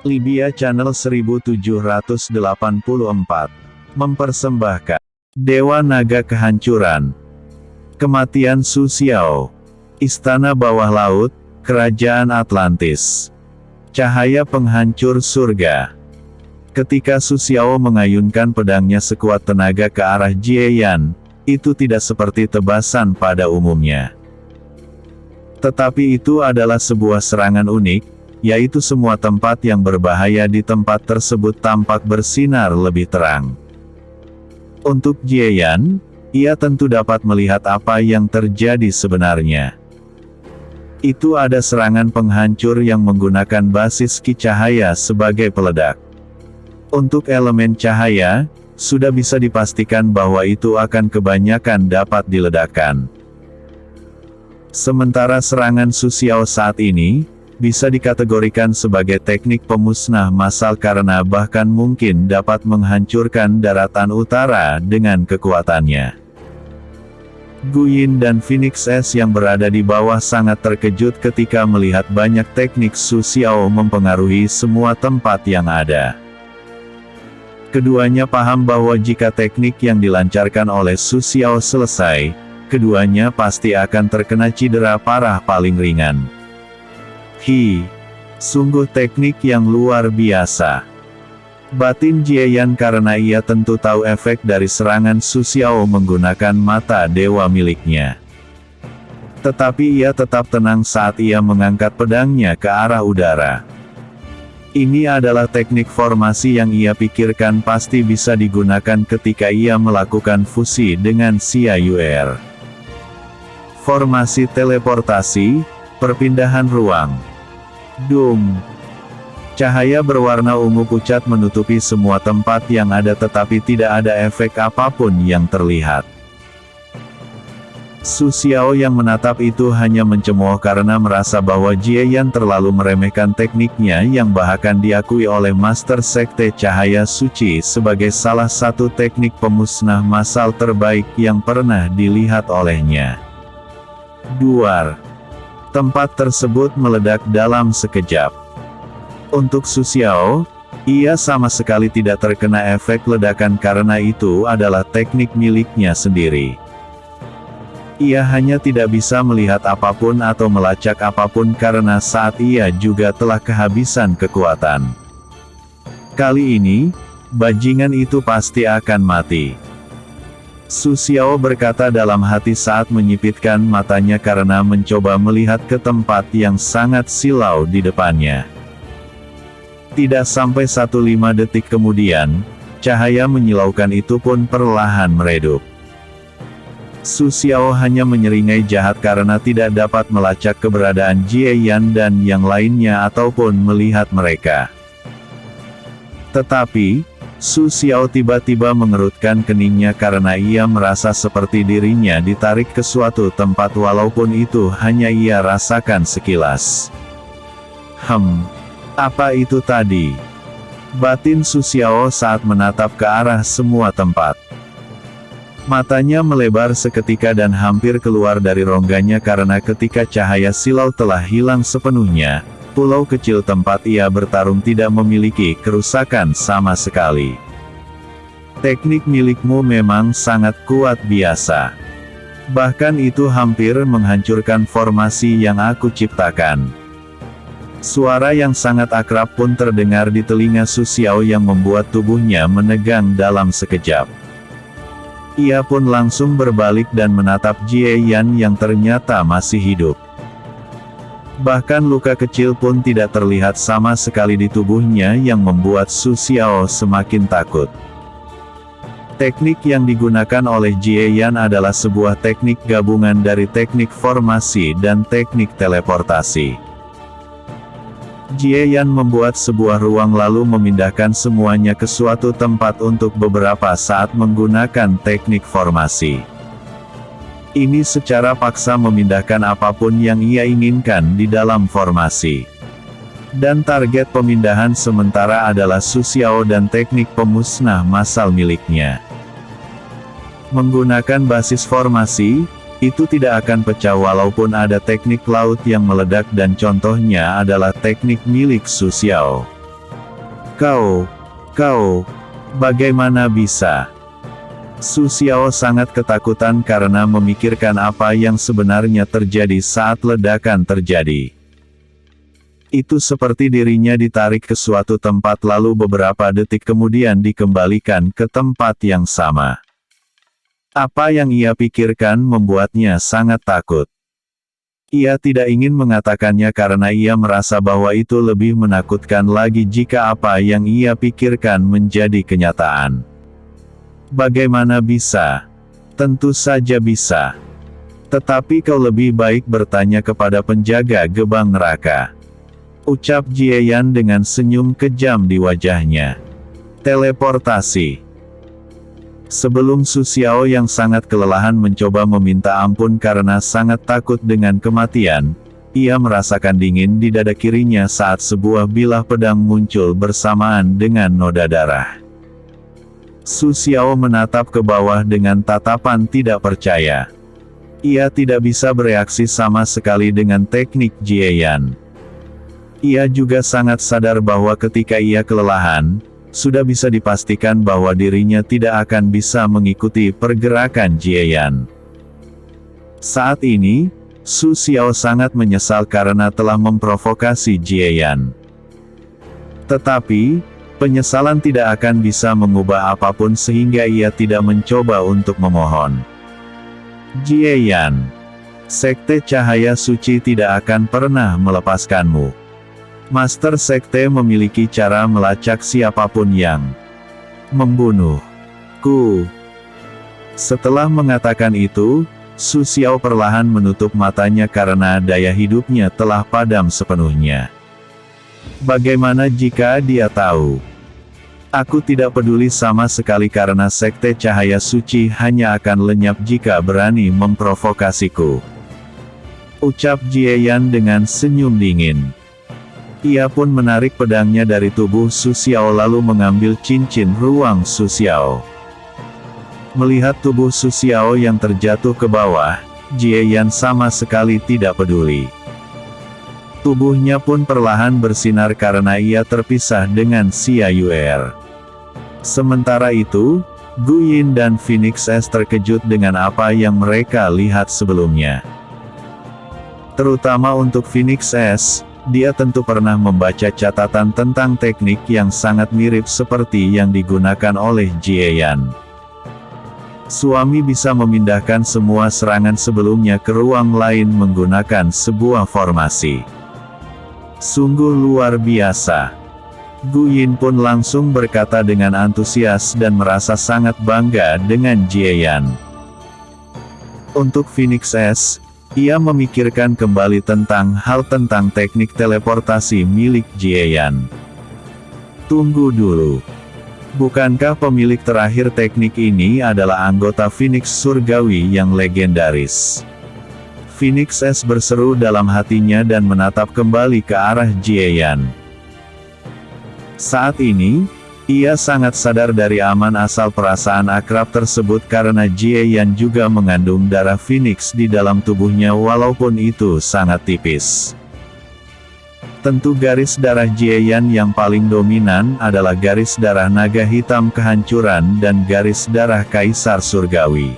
Libya Channel 1784 mempersembahkan Dewa Naga Kehancuran, Kematian Su Xiao, Istana Bawah Laut, Kerajaan Atlantis, Cahaya Penghancur Surga. Ketika Su Xiao mengayunkan pedangnya sekuat tenaga ke arah Jie Yan, itu tidak seperti tebasan pada umumnya. Tetapi itu adalah sebuah serangan unik, yaitu semua tempat yang berbahaya di tempat tersebut tampak bersinar lebih terang. Untuk Jie Yan, ia tentu dapat melihat apa yang terjadi sebenarnya. Itu ada serangan penghancur yang menggunakan basis ki cahaya sebagai peledak. Untuk elemen cahaya, sudah bisa dipastikan bahwa itu akan kebanyakan dapat diledakkan. Sementara serangan Su Xiao saat ini, bisa dikategorikan sebagai teknik pemusnah massal karena bahkan mungkin dapat menghancurkan daratan utara dengan kekuatannya. Guyin dan Phoenix S yang berada di bawah sangat terkejut ketika melihat banyak teknik Su Xiao mempengaruhi semua tempat yang ada. Keduanya paham bahwa jika teknik yang dilancarkan oleh Su Xiao selesai, keduanya pasti akan terkena cedera parah paling ringan. Sungguh teknik yang luar biasa. Batin Jie Yan karena ia tentu tahu efek dari serangan Su Xiao menggunakan mata dewa miliknya. Tetapi ia tetap tenang saat ia mengangkat pedangnya ke arah udara. Ini adalah teknik formasi yang ia pikirkan pasti bisa digunakan ketika ia melakukan fusi dengan Xia Yuer. Formasi teleportasi, perpindahan ruang. Dum. Cahaya berwarna ungu pucat menutupi semua tempat yang ada tetapi tidak ada efek apapun yang terlihat. Su Xiao yang menatap itu hanya mencemooh karena merasa bahwa Jie Yan terlalu meremehkan tekniknya yang bahkan diakui oleh Master Sekte Cahaya Suci sebagai salah satu teknik pemusnah massal terbaik yang pernah dilihat olehnya. Duar. Tempat tersebut meledak dalam sekejap. Untuk Su Xiao, ia sama sekali tidak terkena efek ledakan karena itu adalah teknik miliknya sendiri. Ia hanya tidak bisa melihat apapun atau melacak apapun karena saat ia juga telah kehabisan kekuatan. Kali ini, bajingan itu pasti akan mati. Su Xiao berkata dalam hati saat menyipitkan matanya karena mencoba melihat ke tempat yang sangat silau di depannya. Tidak sampai 1/5 detik kemudian, cahaya menyilaukan itu pun perlahan meredup. Su Xiao hanya menyeringai jahat karena tidak dapat melacak keberadaan Jie Yan dan yang lainnya ataupun melihat mereka. Tetapi, Su Xiao tiba-tiba mengerutkan keningnya karena ia merasa seperti dirinya ditarik ke suatu tempat walaupun itu hanya ia rasakan sekilas. Apa itu tadi? Batin Su Xiao saat menatap ke arah semua tempat. Matanya melebar seketika dan hampir keluar dari rongganya karena ketika cahaya silau telah hilang sepenuhnya, pulau kecil tempat ia bertarung tidak memiliki kerusakan sama sekali. Teknik milikmu memang sangat kuat biasa. Bahkan itu hampir menghancurkan formasi yang aku ciptakan. Suara yang sangat akrab pun terdengar di telinga Su Xiao yang membuat tubuhnya menegang dalam sekejap. Ia pun langsung berbalik dan menatap Jie Yan yang ternyata masih hidup. Bahkan luka kecil pun tidak terlihat sama sekali di tubuhnya yang membuat Su Xiao semakin takut. Teknik yang digunakan oleh Jie Yan adalah sebuah teknik gabungan dari teknik formasi dan teknik teleportasi. Jie Yan membuat sebuah ruang lalu memindahkan semuanya ke suatu tempat untuk beberapa saat menggunakan teknik formasi. Ini secara paksa memindahkan apapun yang ia inginkan di dalam formasi. Dan target pemindahan sementara adalah Su Xiao dan teknik pemusnah massal miliknya. Menggunakan basis formasi, itu tidak akan pecah walaupun ada teknik laut yang meledak dan contohnya adalah teknik milik Su Xiao. Kau, bagaimana bisa? Su Xiao sangat ketakutan karena memikirkan apa yang sebenarnya terjadi saat ledakan terjadi. Itu seperti dirinya ditarik ke suatu tempat lalu beberapa detik kemudian dikembalikan ke tempat yang sama. Apa yang ia pikirkan membuatnya sangat takut. Ia tidak ingin mengatakannya karena ia merasa bahwa itu lebih menakutkan lagi jika apa yang ia pikirkan menjadi kenyataan. Bagaimana bisa? Tentu saja bisa. Tetapi kau lebih baik bertanya kepada penjaga gerbang neraka. Ucap Jie Yan dengan senyum kejam di wajahnya. Teleportasi. Sebelum Su Xiao yang sangat kelelahan mencoba meminta ampun karena sangat takut dengan kematian, ia merasakan dingin di dada kirinya saat sebuah bilah pedang muncul bersamaan dengan noda darah. Su Xiao menatap ke bawah dengan tatapan tidak percaya. Ia tidak bisa bereaksi sama sekali dengan teknik Jie Yan. Ia juga sangat sadar bahwa ketika ia kelelahan, sudah bisa dipastikan bahwa dirinya tidak akan bisa mengikuti pergerakan Jie Yan. Saat ini, Su Xiao sangat menyesal karena telah memprovokasi Jie Yan. Tetapi, penyesalan tidak akan bisa mengubah apapun sehingga ia tidak mencoba untuk memohon. Jie Yan, Sekte Cahaya Suci tidak akan pernah melepaskanmu. Master Sekte memiliki cara melacak siapapun yang membunuhku. Setelah mengatakan itu, Su Xiao perlahan menutup matanya karena daya hidupnya telah padam sepenuhnya. Bagaimana jika dia tahu? Aku tidak peduli sama sekali karena Sekte Cahaya Suci hanya akan lenyap jika berani memprovokasiku. Ucap Jie Yan dengan senyum dingin. Ia pun menarik pedangnya dari tubuh Su Xiao lalu mengambil cincin ruang Su Xiao. Melihat tubuh Su Xiao yang terjatuh ke bawah, Jie Yan sama sekali tidak peduli. Tubuhnya pun perlahan bersinar karena ia terpisah dengan Xia Yuer. Sementara itu, Gu Yin dan Phoenix S terkejut dengan apa yang mereka lihat sebelumnya. Terutama untuk Phoenix S, dia tentu pernah membaca catatan tentang teknik yang sangat mirip seperti yang digunakan oleh Jie Yan. Suami bisa memindahkan semua serangan sebelumnya ke ruang lain menggunakan sebuah formasi. Sungguh luar biasa. Gu Yin pun langsung berkata dengan antusias dan merasa sangat bangga dengan Jie Yan. Untuk Phoenix S, ia memikirkan kembali tentang teknik teleportasi milik Jie Yan. Tunggu dulu. Bukankah pemilik terakhir teknik ini adalah anggota Phoenix Surgawi yang legendaris? Phoenix S berseru dalam hatinya dan menatap kembali ke arah Jie Yan. Saat ini, ia sangat sadar dari aman asal perasaan akrab tersebut karena Jie Yan juga mengandung darah Phoenix di dalam tubuhnya walaupun itu sangat tipis. Tentu garis darah Jie Yan yang paling dominan adalah garis darah naga hitam kehancuran dan garis darah kaisar surgawi.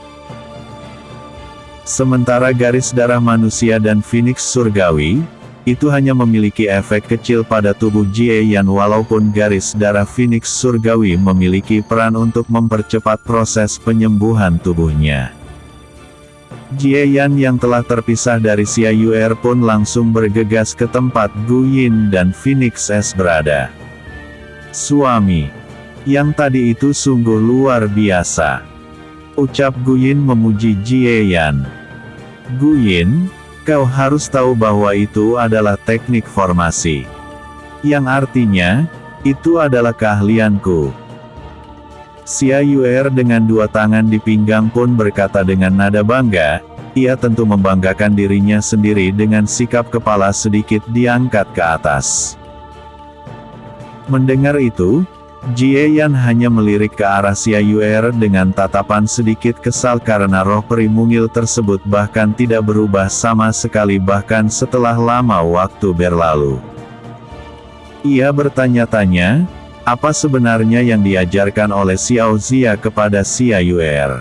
Sementara garis darah manusia dan Phoenix surgawi, itu hanya memiliki efek kecil pada tubuh Jie Yan walaupun garis darah Phoenix surgawi memiliki peran untuk mempercepat proses penyembuhan tubuhnya. Jie Yan yang telah terpisah dari Xia Yuer pun langsung bergegas ke tempat Gu Yin dan Phoenix S berada. Suami, yang tadi itu sungguh luar biasa. Ucap Gu Yin memuji Jie Yan. Gu Yin, kau harus tahu bahwa itu adalah teknik formasi. Yang artinya, itu adalah keahlianku. Xia Yuer dengan dua tangan di pinggang pun berkata dengan nada bangga, ia tentu membanggakan dirinya sendiri dengan sikap kepala sedikit diangkat ke atas. Mendengar itu, Jie Yan hanya melirik ke arah Xia Yuer dengan tatapan sedikit kesal karena roh peri mungil tersebut bahkan tidak berubah sama sekali bahkan setelah lama waktu berlalu. Ia bertanya-tanya, Apa sebenarnya yang diajarkan oleh Xiao Zia kepada Xia Yuer?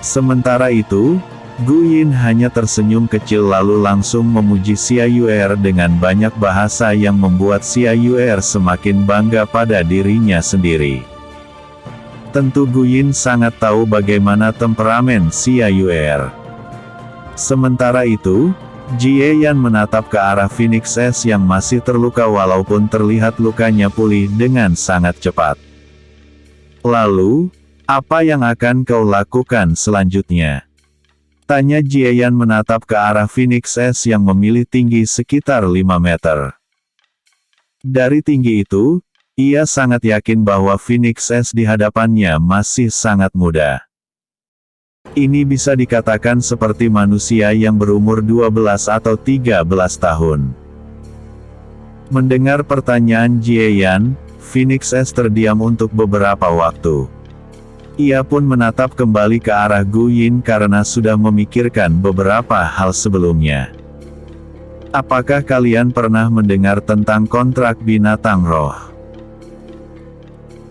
Sementara itu, Gu Yin hanya tersenyum kecil lalu langsung memuji Xia Yuer dengan banyak bahasa yang membuat Xia Yuer semakin bangga pada dirinya sendiri. Tentu Gu Yin sangat tahu bagaimana temperamen Xia Yuer. Sementara itu, Jie Yan menatap ke arah Phoenix S yang masih terluka walaupun terlihat lukanya pulih dengan sangat cepat. Lalu, apa yang akan kau lakukan selanjutnya? Tanya Jie Yan menatap ke arah Phoenix S yang memilih tinggi sekitar 5 meter. Dari tinggi itu, ia sangat yakin bahwa Phoenix S di hadapannya masih sangat muda. Ini bisa dikatakan seperti manusia yang berumur 12 atau 13 tahun. Mendengar pertanyaan Jie Yan, Phoenix S terdiam untuk beberapa waktu. Ia pun menatap kembali ke arah Gu Yin karena sudah memikirkan beberapa hal sebelumnya. Apakah kalian pernah mendengar tentang kontrak binatang roh?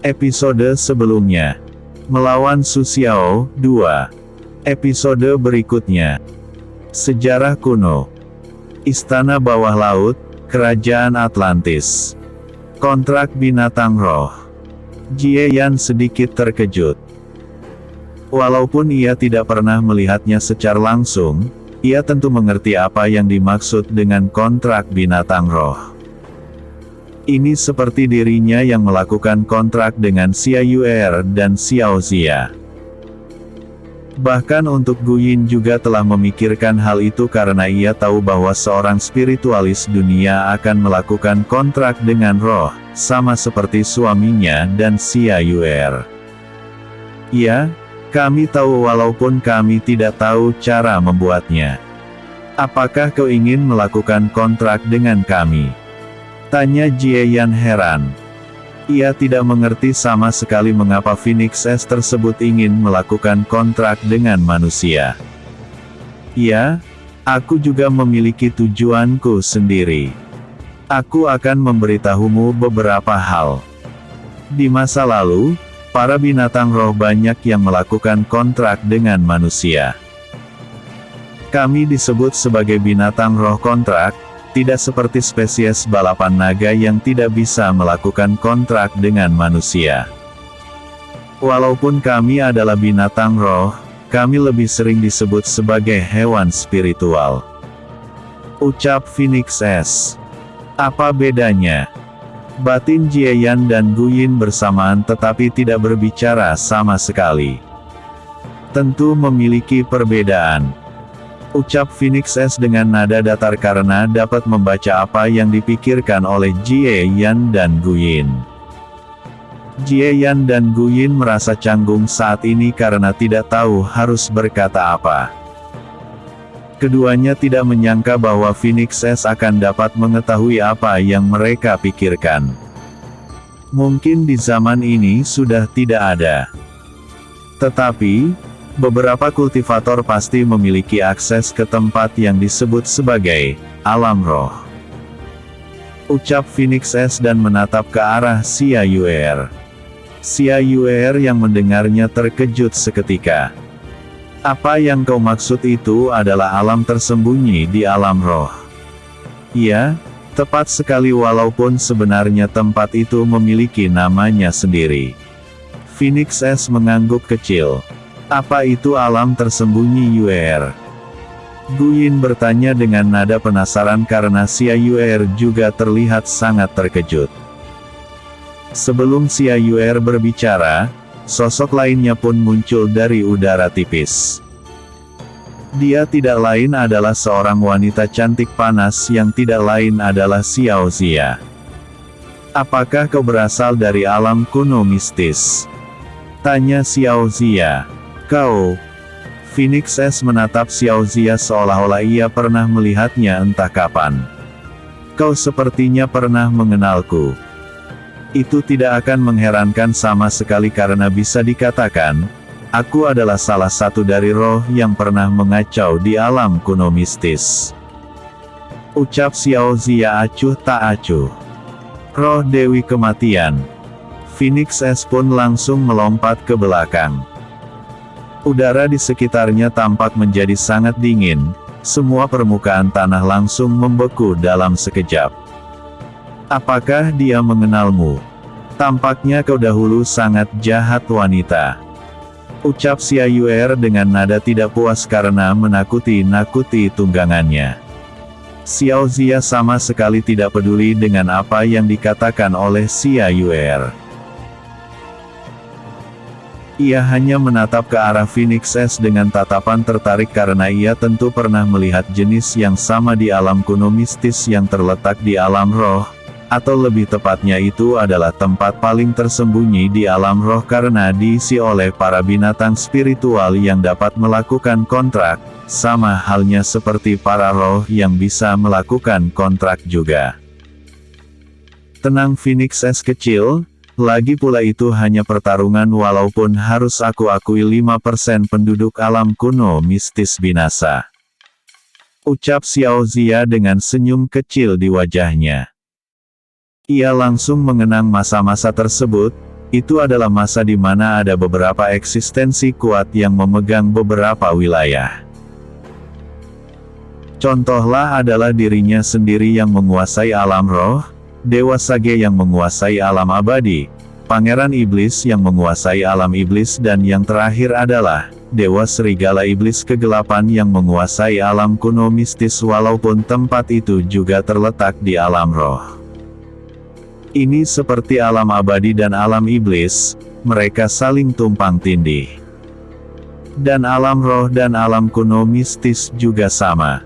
Episode sebelumnya. Melawan Su Xiao, 2. Episode berikutnya. Sejarah kuno. Istana bawah laut, Kerajaan Atlantis. Kontrak binatang roh. Jie Yan sedikit terkejut. Walaupun ia tidak pernah melihatnya secara langsung, ia tentu mengerti apa yang dimaksud dengan kontrak binatang roh. Ini seperti dirinya yang melakukan kontrak dengan Xia Yuer dan Xiao Zia. Bahkan untuk Gu Yin juga telah memikirkan hal itu karena ia tahu bahwa seorang spiritualis dunia akan melakukan kontrak dengan roh, sama seperti suaminya dan Xia Yuer. Ya, kami tahu walaupun kami tidak tahu cara membuatnya. Apakah kau ingin melakukan kontrak dengan kami? Tanya Jie Yan heran. Ia tidak mengerti sama sekali mengapa Phoenix S tersebut ingin melakukan kontrak dengan manusia. Ya, aku juga memiliki tujuanku sendiri. Aku akan memberitahumu beberapa hal. Di masa lalu, para binatang roh banyak yang melakukan kontrak dengan manusia. Kami disebut sebagai binatang roh kontrak, tidak seperti spesies balapan naga yang tidak bisa melakukan kontrak dengan manusia. Walaupun kami adalah binatang roh, kami lebih sering disebut sebagai hewan spiritual. Ucap Phoenix S. Apa bedanya? Batin Jie Yan dan Gu Yin bersamaan tetapi tidak berbicara sama sekali. Tentu memiliki perbedaan. Ucap Phoenix S dengan nada datar karena dapat membaca apa yang dipikirkan oleh Jie Yan dan Gu Yin. Jie Yan dan Gu Yin merasa canggung saat ini karena tidak tahu harus berkata apa. Keduanya tidak menyangka bahwa Phoenix S akan dapat mengetahui apa yang mereka pikirkan. Mungkin di zaman ini sudah tidak ada. Tetapi, beberapa kultivator pasti memiliki akses ke tempat yang disebut sebagai alam roh. Ucap Phoenix S dan menatap ke arah Xia Yuer. Xia Yuer yang mendengarnya terkejut seketika. Apa yang kau maksud itu adalah alam tersembunyi di alam roh. Ya, tepat sekali walaupun sebenarnya tempat itu memiliki namanya sendiri. Phoenix S mengangguk kecil. Apa itu alam tersembunyi Yuer? Gu Yin bertanya dengan nada penasaran karena Xia Yuer juga terlihat sangat terkejut. Sebelum Xia Yuer berbicara, sosok lainnya pun muncul dari udara tipis. Dia tidak lain adalah seorang wanita cantik panas yang tidak lain adalah Xiao Zia. Apakah kau berasal dari alam kuno mistis? Tanya Xiao Zia. Kau? Phoenix S menatap Xiao Zia seolah-olah ia pernah melihatnya entah kapan. Kau sepertinya pernah mengenalku. Itu tidak akan mengherankan sama sekali karena bisa dikatakan, aku adalah salah satu dari roh yang pernah mengacau di alam kuno mistis. Ucap Xiao Zia acuh tak acuh. Roh Dewi Kematian. Phoenix S pun langsung melompat ke belakang. Udara di sekitarnya tampak menjadi sangat dingin, semua permukaan tanah langsung membeku dalam sekejap. Apakah dia mengenalmu? Tampaknya kau dahulu sangat jahat wanita. Ucap Xia Yuer dengan nada tidak puas karena menakuti-nakuti tunggangannya. Xiao Zia sama sekali tidak peduli dengan apa yang dikatakan oleh Xia Yuer. Ia hanya menatap ke arah Phoenix S dengan tatapan tertarik karena ia tentu pernah melihat jenis yang sama di alam kuno mistis yang terletak di alam roh, atau lebih tepatnya itu adalah tempat paling tersembunyi di alam roh karena diisi oleh para binatang spiritual yang dapat melakukan kontrak, sama halnya seperti para roh yang bisa melakukan kontrak juga. Tenang Phoenix S kecil. Lagi pula itu hanya pertarungan walaupun harus aku akui 5% penduduk alam kuno mistis binasa. Ucap Xiao Zia dengan senyum kecil di wajahnya. Ia langsung mengenang masa-masa tersebut, itu adalah masa di mana ada beberapa eksistensi kuat yang memegang beberapa wilayah. Contohlah adalah dirinya sendiri yang menguasai alam roh, Dewa Sage yang menguasai alam abadi, Pangeran Iblis yang menguasai alam iblis dan yang terakhir adalah, Dewa Serigala Iblis Kegelapan yang menguasai alam kuno mistis walaupun tempat itu juga terletak di alam roh. Ini seperti alam abadi dan alam iblis, mereka saling tumpang tindih. Dan alam roh dan alam kuno mistis juga sama.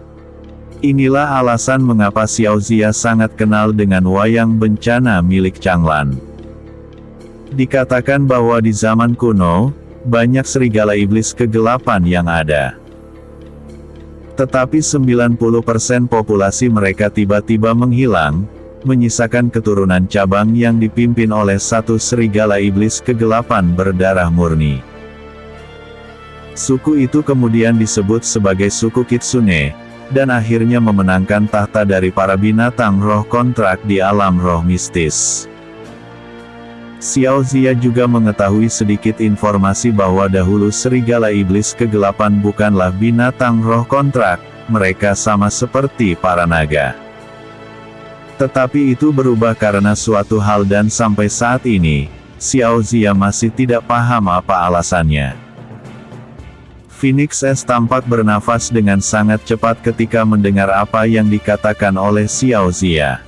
Inilah alasan mengapa Xiao Zia sangat kenal dengan wayang bencana milik Changlan. Dikatakan bahwa di zaman kuno, banyak serigala iblis kegelapan yang ada. Tetapi 90% populasi mereka tiba-tiba menghilang, menyisakan keturunan cabang yang dipimpin oleh satu serigala iblis kegelapan berdarah murni. Suku itu kemudian disebut sebagai suku Kitsune, dan akhirnya memenangkan tahta dari para binatang roh kontrak di alam roh mistis. Xiao Zia juga mengetahui sedikit informasi bahwa dahulu serigala iblis kegelapan bukanlah binatang roh kontrak, mereka sama seperti para naga. Tetapi itu berubah karena suatu hal dan sampai saat ini, Xiao Zia masih tidak paham apa alasannya. Phoenix S tampak bernafas dengan sangat cepat ketika mendengar apa yang dikatakan oleh Xiao Zia.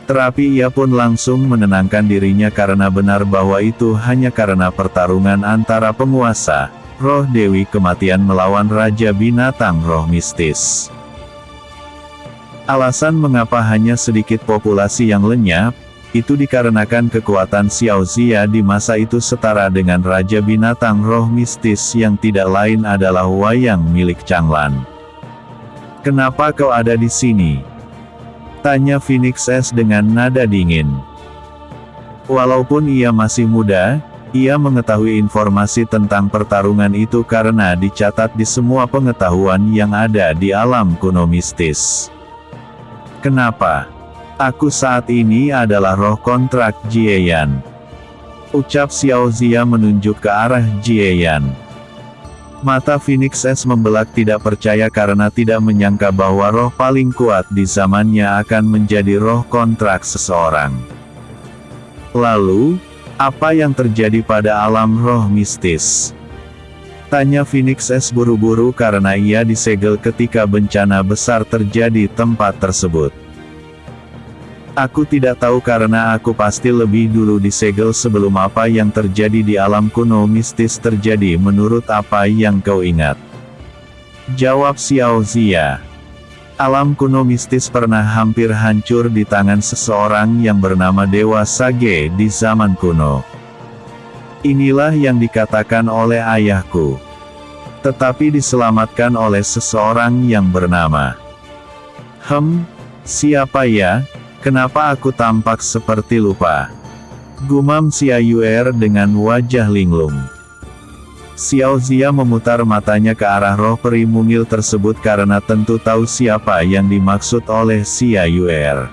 Terapi ia pun langsung menenangkan dirinya karena benar bahwa itu hanya karena pertarungan antara penguasa, roh Dewi Kematian melawan Raja Binatang Roh Mistis. Alasan mengapa hanya sedikit populasi yang lenyap, itu dikarenakan kekuatan Xiao Zia di masa itu setara dengan Raja Binatang Roh Mistis yang tidak lain adalah wayang milik Changlan. "Kenapa kau ada di sini?" tanya Phoenix S dengan nada dingin. Walaupun ia masih muda, ia mengetahui informasi tentang pertarungan itu karena dicatat di semua pengetahuan yang ada di alam kuno mistis. "Kenapa? Aku saat ini adalah roh kontrak Jieyan," ucap Xiao Zia menunjuk ke arah Jieyan. Mata Phoenix S membelak tidak percaya karena tidak menyangka bahwa roh paling kuat di zamannya akan menjadi roh kontrak seseorang. "Lalu, apa yang terjadi pada alam roh mistis?" tanya Phoenix S buru-buru karena ia disegel ketika bencana besar terjadi tempat tersebut. "Aku tidak tahu karena aku pasti lebih dulu disegel sebelum apa yang terjadi di alam kuno mistis terjadi menurut apa yang kau ingat," jawab Xiao Zia. Alam kuno mistis pernah hampir hancur di tangan seseorang yang bernama Dewa Sage di zaman kuno. Inilah yang dikatakan oleh ayahku. Tetapi diselamatkan oleh seseorang yang bernama... Siapa ya? Kenapa aku tampak seperti lupa?" gumam Xia Yuer dengan wajah linglung. Xiao Zia memutar matanya ke arah roh peri mungil tersebut karena tentu tahu siapa yang dimaksud oleh Xia Yuer.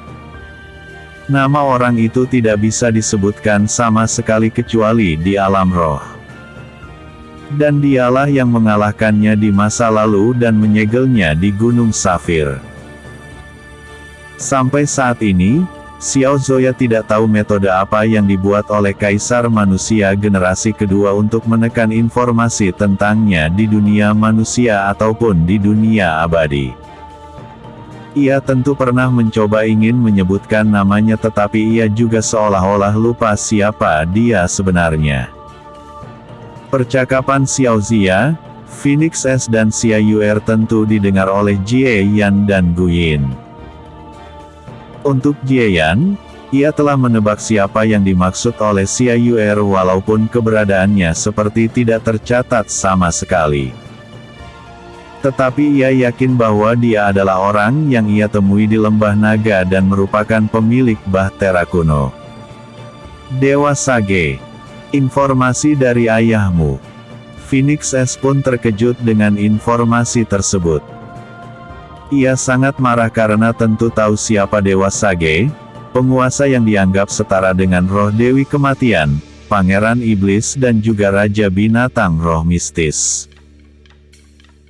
Nama orang itu tidak bisa disebutkan sama sekali kecuali di alam roh. Dan dialah yang mengalahkannya di masa lalu dan menyegelnya di Gunung Safir. Sampai saat ini, Xiao Zoya tidak tahu metode apa yang dibuat oleh Kaisar Manusia generasi kedua untuk menekan informasi tentangnya di dunia manusia ataupun di dunia abadi. Ia tentu pernah mencoba ingin menyebutkan namanya tetapi ia juga seolah-olah lupa siapa dia sebenarnya. Percakapan Xiao Zia, Phoenix S dan Xia Yuer tentu didengar oleh Jie Yan dan Gu Yin. Untuk Jie Yan, ia telah menebak siapa yang dimaksud oleh Xia Yuer walaupun keberadaannya seperti tidak tercatat sama sekali. Tetapi ia yakin bahwa dia adalah orang yang ia temui di Lembah Naga dan merupakan pemilik Bahtera kuno. Dewa Sage. Informasi dari ayahmu. Phoenix S pun terkejut dengan informasi tersebut. Ia sangat marah karena tentu tahu siapa Dewa Sage, penguasa yang dianggap setara dengan roh Dewi Kematian, Pangeran Iblis dan juga Raja Binatang Roh Mistis.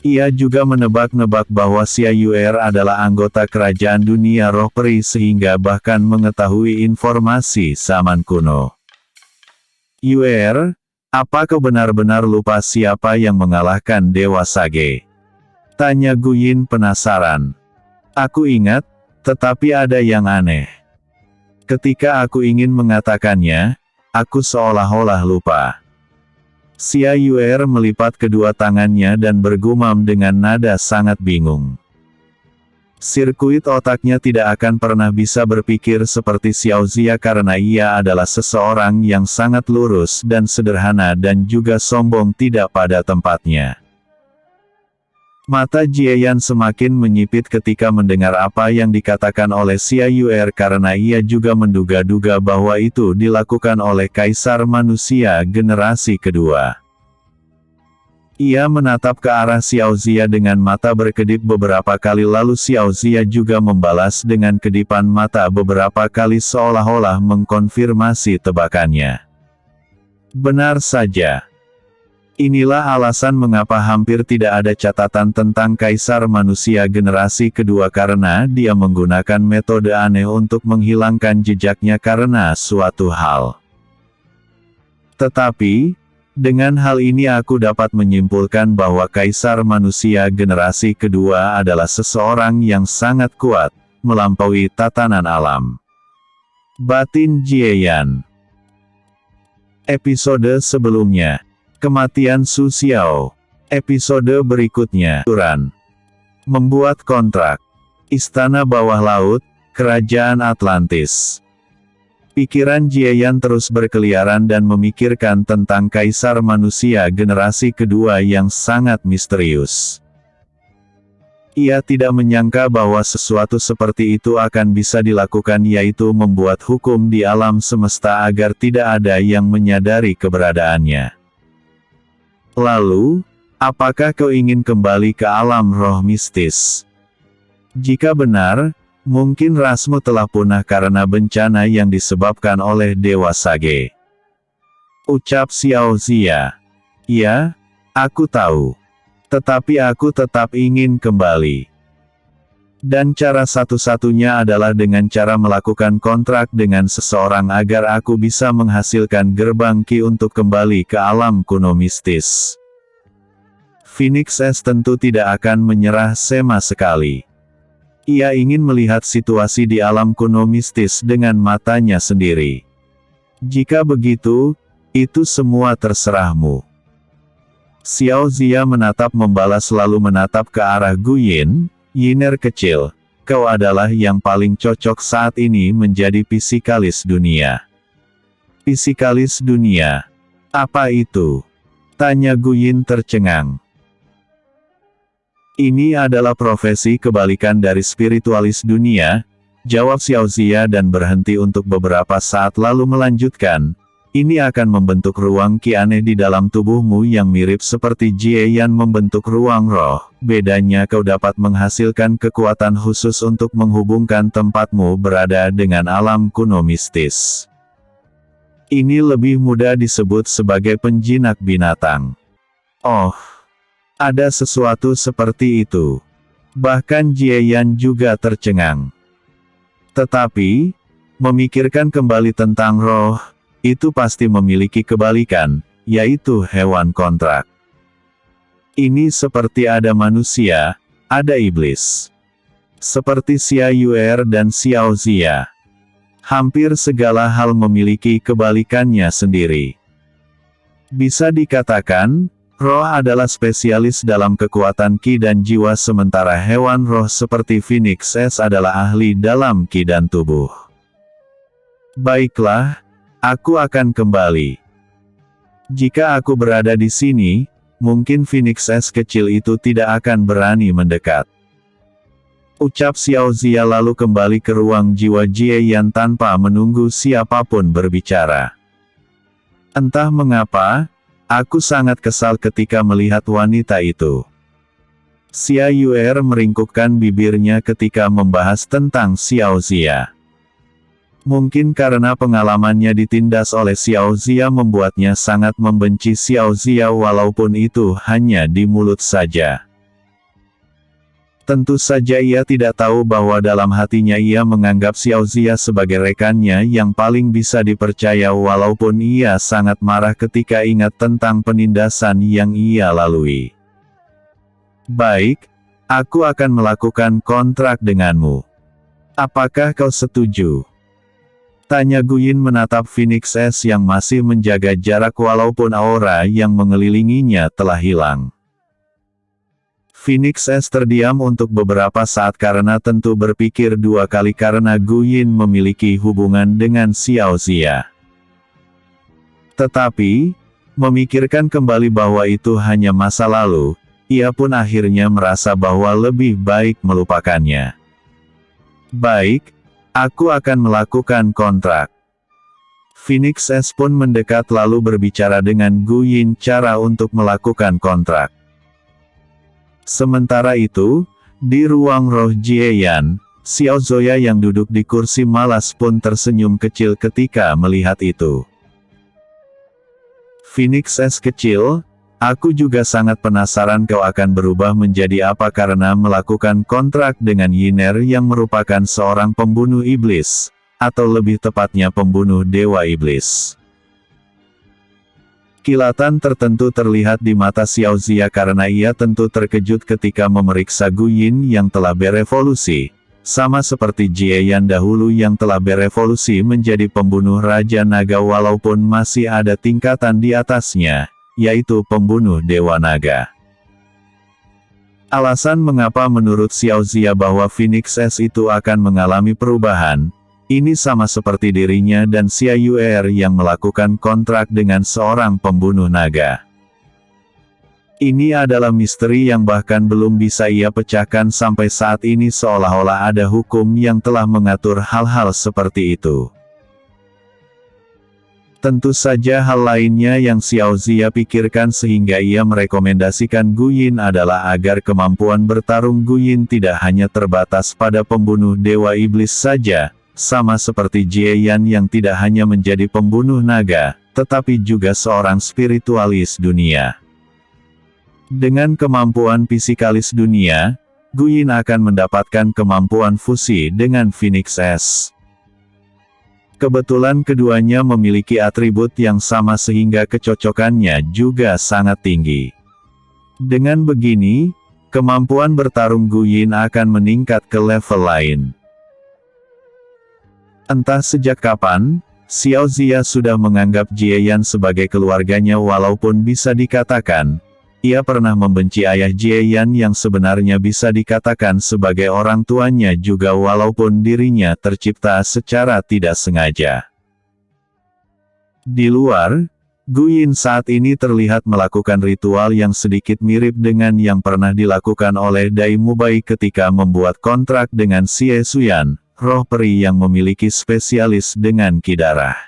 Ia juga menebak-nebak bahwa Xia Yuer adalah anggota kerajaan dunia roh peri sehingga bahkan mengetahui informasi zaman kuno. Yuer, apa kau benar-benar lupa siapa yang mengalahkan Dewa Sage? Tanya Gu Yin penasaran. Aku ingat, tetapi ada yang aneh. Ketika aku ingin mengatakannya, aku seolah-olah lupa. Xia Yuer melipat kedua tangannya dan bergumam dengan nada sangat bingung. Sirkuit otaknya tidak akan pernah bisa berpikir seperti Xiao Zia karena ia adalah seseorang yang sangat lurus dan sederhana dan juga sombong tidak pada tempatnya. Mata Jie Yan semakin menyipit ketika mendengar apa yang dikatakan oleh Xia Yuer karena ia juga menduga-duga bahwa itu dilakukan oleh Kaisar Manusia generasi kedua. Ia menatap ke arah Xiao Zia dengan mata berkedip beberapa kali lalu Xiao Zia juga membalas dengan kedipan mata beberapa kali seolah-olah mengkonfirmasi tebakannya. Benar saja. Inilah alasan mengapa hampir tidak ada catatan tentang Kaisar Manusia generasi kedua karena dia menggunakan metode aneh untuk menghilangkan jejaknya karena suatu hal. Tetapi, dengan hal ini aku dapat menyimpulkan bahwa Kaisar Manusia generasi kedua adalah seseorang yang sangat kuat, melampaui tatanan alam. Batin Jie Yan. Episode sebelumnya. Kematian Su Xiao. Episode berikutnya. Turan. Membuat kontrak. Istana Bawah Laut, Kerajaan Atlantis. Pikiran Jie Yan terus berkeliaran dan memikirkan tentang Kaisar Manusia generasi kedua yang sangat misterius. Ia tidak menyangka bahwa sesuatu seperti itu akan bisa dilakukan yaitu membuat hukum di alam semesta agar tidak ada yang menyadari keberadaannya. Lalu, apakah kau ingin kembali ke alam roh mistis? Jika benar, mungkin rasmu telah punah karena bencana yang disebabkan oleh Dewa Sage. Ucap Xiao Zia. Ya, aku tahu. Tetapi aku tetap ingin kembali. Dan cara satu-satunya adalah dengan cara melakukan kontrak dengan seseorang agar aku bisa menghasilkan gerbang Qi untuk kembali ke alam kuno mistis. Phoenix S tentu tidak akan menyerah sama sekali. Ia ingin melihat situasi di alam kuno mistis dengan matanya sendiri. Jika begitu, itu semua terserahmu. Xiao Zia membalas lalu menatap ke arah Gu Yin. Yiner kecil, kau adalah yang paling cocok saat ini menjadi pisikalis dunia. Pisikalis dunia? Apa itu? Tanya Gu Yin tercengang. Ini adalah profesi kebalikan dari spiritualis dunia, jawab Xiao Zia dan berhenti untuk beberapa saat lalu melanjutkan. Ini akan membentuk ruang ki aneh di dalam tubuhmu yang mirip seperti Jie Yan membentuk ruang roh. Bedanya kau dapat menghasilkan kekuatan khusus untuk menghubungkan tempatmu berada dengan alam kuno mistis. Ini lebih mudah disebut sebagai penjinak binatang. Oh, ada sesuatu seperti itu. Bahkan Jie Yan juga tercengang. Tetapi, memikirkan kembali tentang roh, itu pasti memiliki kebalikan, yaitu hewan kontrak. Ini seperti ada manusia, ada iblis. Seperti Xia Yuer dan Xiao Zia. Hampir segala hal memiliki kebalikannya sendiri. Bisa dikatakan, roh adalah spesialis dalam kekuatan ki dan jiwa sementara hewan roh seperti Phoenix S adalah ahli dalam ki dan tubuh. Baiklah, aku akan kembali. Jika aku berada di sini, mungkin Phoenix S kecil itu tidak akan berani mendekat. Ucap Xiao Zia lalu kembali ke ruang jiwa Jie Yan tanpa menunggu siapapun berbicara. Entah mengapa, aku sangat kesal ketika melihat wanita itu. Xia Yuer meringkukkan bibirnya ketika membahas tentang Xiao Zia. Mungkin karena pengalamannya ditindas oleh Xiao Zia membuatnya sangat membenci Xiao Zia walaupun itu hanya di mulut saja. Tentu saja ia tidak tahu bahwa dalam hatinya ia menganggap Xiao Zia sebagai rekannya yang paling bisa dipercaya walaupun ia sangat marah ketika ingat tentang penindasan yang ia lalui. Baik, aku akan melakukan kontrak denganmu. Apakah kau setuju? Tanya Guyin menatap Phoenix S yang masih menjaga jarak walaupun aura yang mengelilinginya telah hilang. Phoenix S terdiam untuk beberapa saat karena tentu berpikir dua kali karena Guyin memiliki hubungan dengan Xiao Zia. Tetapi, memikirkan kembali bahwa itu hanya masa lalu, ia pun akhirnya merasa bahwa lebih baik melupakannya. Baik, aku akan melakukan kontrak. Phoenix S pun mendekat lalu berbicara dengan Guyin cara untuk melakukan kontrak. Sementara itu, di ruang roh Jie Yan, Xiao Zoya yang duduk di kursi malas pun tersenyum kecil ketika melihat itu. Phoenix S kecil, aku juga sangat penasaran kau akan berubah menjadi apa karena melakukan kontrak dengan Yiner yang merupakan seorang pembunuh iblis, atau lebih tepatnya pembunuh dewa iblis. Kilatan tertentu terlihat di mata Xiao Zia karena ia tentu terkejut ketika memeriksa Guyin yang telah berevolusi, sama seperti Jie Yan dahulu yang telah berevolusi menjadi pembunuh Raja Naga walaupun masih ada tingkatan di atasnya, yaitu pembunuh Dewa Naga. Alasan mengapa menurut Xiao Zia bahwa Phoenix S itu akan mengalami perubahan, ini sama seperti dirinya dan Xia Yuer yang melakukan kontrak dengan seorang pembunuh naga. Ini adalah misteri yang bahkan belum bisa ia pecahkan sampai saat ini seolah-olah ada hukum yang telah mengatur hal-hal seperti itu. Tentu saja hal lainnya yang Xiao Zia pikirkan sehingga ia merekomendasikan Guyin adalah agar kemampuan bertarung Guyin tidak hanya terbatas pada pembunuh dewa iblis saja, sama seperti Jie Yan yang tidak hanya menjadi pembunuh naga, tetapi juga seorang spiritualis dunia. Dengan kemampuan fisikalis dunia, Guyin akan mendapatkan kemampuan fusi dengan Phoenix S. Kebetulan keduanya memiliki atribut yang sama sehingga kecocokannya juga sangat tinggi. Dengan begini, kemampuan bertarung Guyin akan meningkat ke level lain. Entah sejak kapan, Xiao Zia sudah menganggap Jie Yan sebagai keluarganya walaupun bisa dikatakan, ia pernah membenci ayah Jie Yan yang sebenarnya bisa dikatakan sebagai orang tuanya juga walaupun dirinya tercipta secara tidak sengaja. Di luar, Guyin saat ini terlihat melakukan ritual yang sedikit mirip dengan yang pernah dilakukan oleh Dai Mubai ketika membuat kontrak dengan Xie Xuyan, roh peri yang memiliki spesialis dengan ki darah.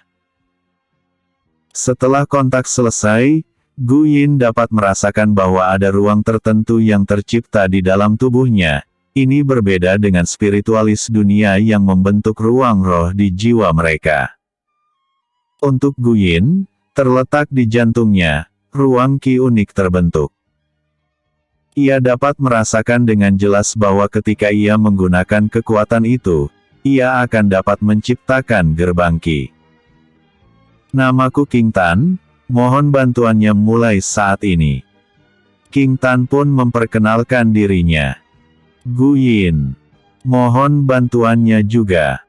Setelah kontak selesai, Gu Yin dapat merasakan bahwa ada ruang tertentu yang tercipta di dalam tubuhnya. Ini berbeda dengan spiritualis dunia yang membentuk ruang roh di jiwa mereka. Untuk Gu Yin, terletak di jantungnya, ruang Qi unik terbentuk. Ia dapat merasakan dengan jelas bahwa ketika ia menggunakan kekuatan itu, ia akan dapat menciptakan gerbang Qi. Namaku King Tan, mohon bantuannya mulai saat ini. King Tan pun memperkenalkan dirinya. Gu Yin, mohon bantuannya juga.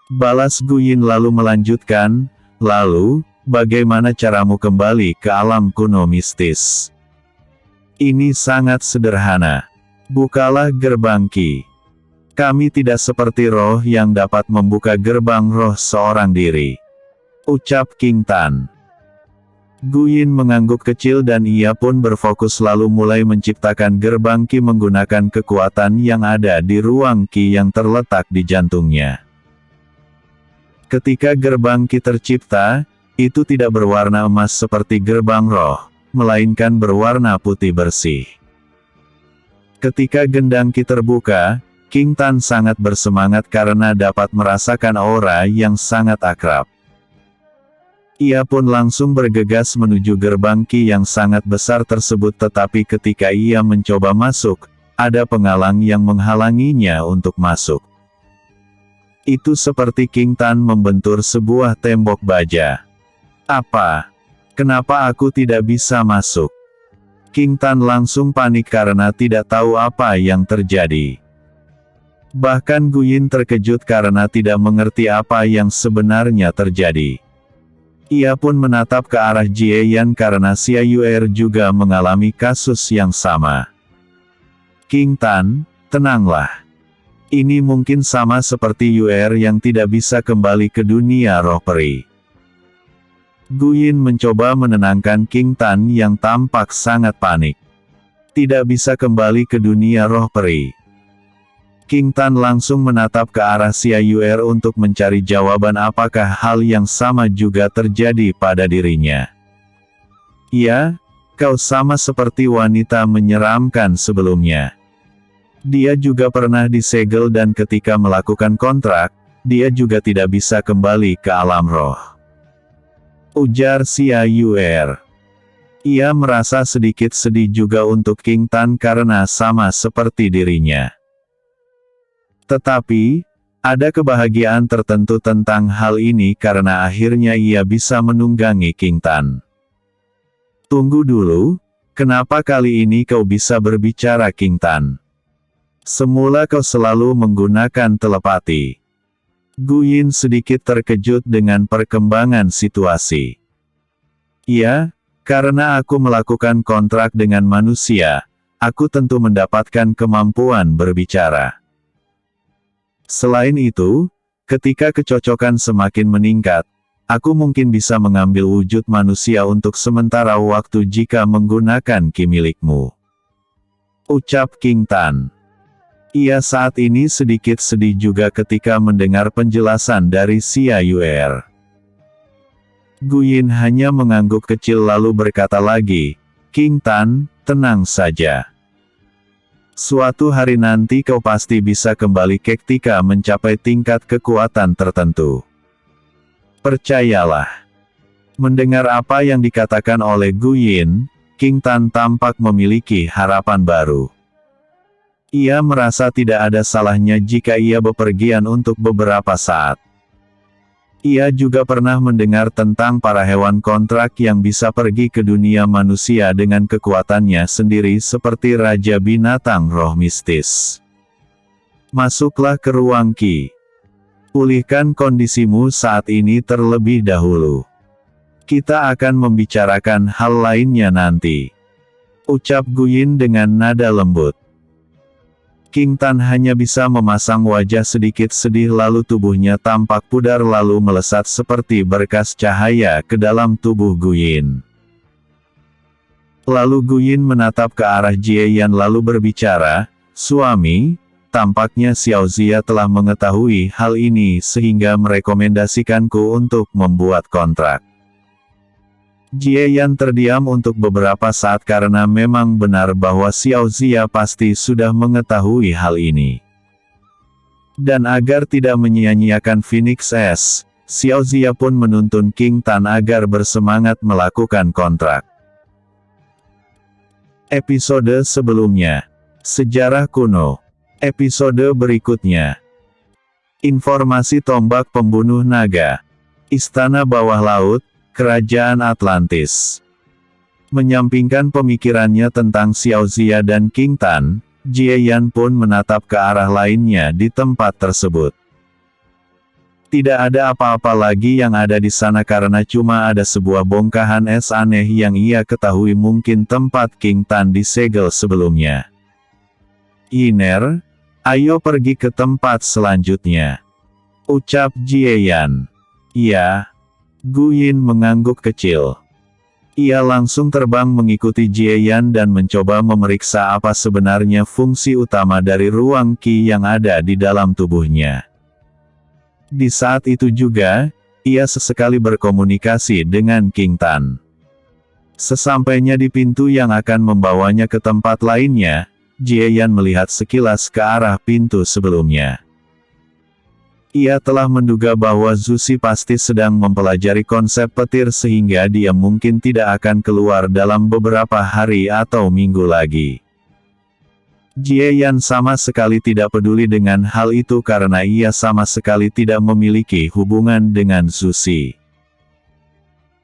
Balas Gu Yin lalu melanjutkan, lalu, bagaimana caramu kembali ke alam kuno mistis? Ini sangat sederhana. Bukalah gerbang Qi. Kami tidak seperti roh yang dapat membuka gerbang roh seorang diri. Ucap King Tan. Gu Yin mengangguk kecil dan ia pun berfokus lalu mulai menciptakan gerbang Qi menggunakan kekuatan yang ada di ruang Qi yang terletak di jantungnya. Ketika gerbang Qi tercipta, itu tidak berwarna emas seperti gerbang roh, melainkan berwarna putih bersih. Ketika gendang Qi terbuka, King Tan sangat bersemangat karena dapat merasakan aura yang sangat akrab. Ia pun langsung bergegas menuju gerbang Qi yang sangat besar tersebut, tetapi ketika ia mencoba masuk, ada penghalang yang menghalanginya untuk masuk. Itu seperti King Tan membentur sebuah tembok baja. Apa? Kenapa aku tidak bisa masuk? King Tan langsung panik karena tidak tahu apa yang terjadi. Bahkan Gu Yin terkejut karena tidak mengerti apa yang sebenarnya terjadi. Ia pun menatap ke arah Jie Yan karena Xia Yuer juga mengalami kasus yang sama. King Tan, tenanglah. Ini mungkin sama seperti Yuer yang tidak bisa kembali ke dunia roh peri. Gu Yin mencoba menenangkan King Tan yang tampak sangat panik. Tidak bisa kembali ke dunia roh peri. King Tan langsung menatap ke arah Xia Yuer untuk mencari jawaban apakah hal yang sama juga terjadi pada dirinya. Ya, kau sama seperti wanita menyeramkan sebelumnya. Dia juga pernah disegel dan ketika melakukan kontrak, dia juga tidak bisa kembali ke alam roh. Ujar Xia Yuer. Ia merasa sedikit sedih juga untuk King Tan karena sama seperti dirinya. Tetapi, ada kebahagiaan tertentu tentang hal ini karena akhirnya ia bisa menunggangi King Tan. Tunggu dulu, kenapa kali ini kau bisa berbicara King Tan? Semula kau selalu menggunakan telepati. Gu Yin sedikit terkejut dengan perkembangan situasi. Ya, karena aku melakukan kontrak dengan manusia, aku tentu mendapatkan kemampuan berbicara. Selain itu, ketika kecocokan semakin meningkat, aku mungkin bisa mengambil wujud manusia untuk sementara waktu jika menggunakan Qi milikmu. Ucap King Tan. Ia saat ini sedikit sedih juga ketika mendengar penjelasan dari Xia Yuer. Gu Yin hanya mengangguk kecil lalu berkata lagi, King Tan, tenang saja. Suatu hari nanti kau pasti bisa kembali ketika mencapai tingkat kekuatan tertentu. Percayalah. Mendengar apa yang dikatakan oleh Gu Yin, King Tan tampak memiliki harapan baru. Ia merasa tidak ada salahnya jika ia bepergian untuk beberapa saat. Ia juga pernah mendengar tentang para hewan kontrak yang bisa pergi ke dunia manusia dengan kekuatannya sendiri seperti Raja Binatang Roh Mistis. Masuklah ke ruang Qi. Pulihkan kondisimu saat ini terlebih dahulu. Kita akan membicarakan hal lainnya nanti. Ucap Gu Yin dengan nada lembut. King Tan hanya bisa memasang wajah sedikit sedih lalu tubuhnya tampak pudar lalu melesat seperti berkas cahaya ke dalam tubuh Gu Yin. Lalu Gu Yin menatap ke arah Jie Yan lalu berbicara, Suami, tampaknya Xiao Zia telah mengetahui hal ini sehingga merekomendasikanku untuk membuat kontrak. Jie Yan terdiam untuk beberapa saat karena memang benar bahwa Xiao Zia pasti sudah mengetahui hal ini. Dan agar tidak menyia-nyiakan Phoenix S, Xiao Zia pun menuntun King Tan agar bersemangat melakukan kontrak. Episode sebelumnya. Sejarah kuno. Episode berikutnya. Informasi tombak pembunuh naga. Istana bawah laut, Kerajaan Atlantis. Menyampingkan pemikirannya tentang Xiao Zia dan King Tan, Jie Yan pun menatap ke arah lainnya di tempat tersebut. Tidak ada apa-apa lagi yang ada di sana karena cuma ada sebuah bongkahan es aneh yang ia ketahui mungkin tempat King Tan disegel sebelumnya. "Iner, ayo pergi ke tempat selanjutnya," ucap Jie Yan. "Iya." Gu Yin mengangguk kecil. Ia langsung terbang mengikuti Jie Yan dan mencoba memeriksa apa sebenarnya fungsi utama dari ruang Qi yang ada di dalam tubuhnya. Di saat itu juga, ia sesekali berkomunikasi dengan King Tan. Sesampainya di pintu yang akan membawanya ke tempat lainnya, Jie Yan melihat sekilas ke arah pintu sebelumnya. Ia telah menduga bahwa Zusi pasti sedang mempelajari konsep petir sehingga dia mungkin tidak akan keluar dalam beberapa hari atau minggu lagi. Jie Yan sama sekali tidak peduli dengan hal itu karena ia sama sekali tidak memiliki hubungan dengan Zusi.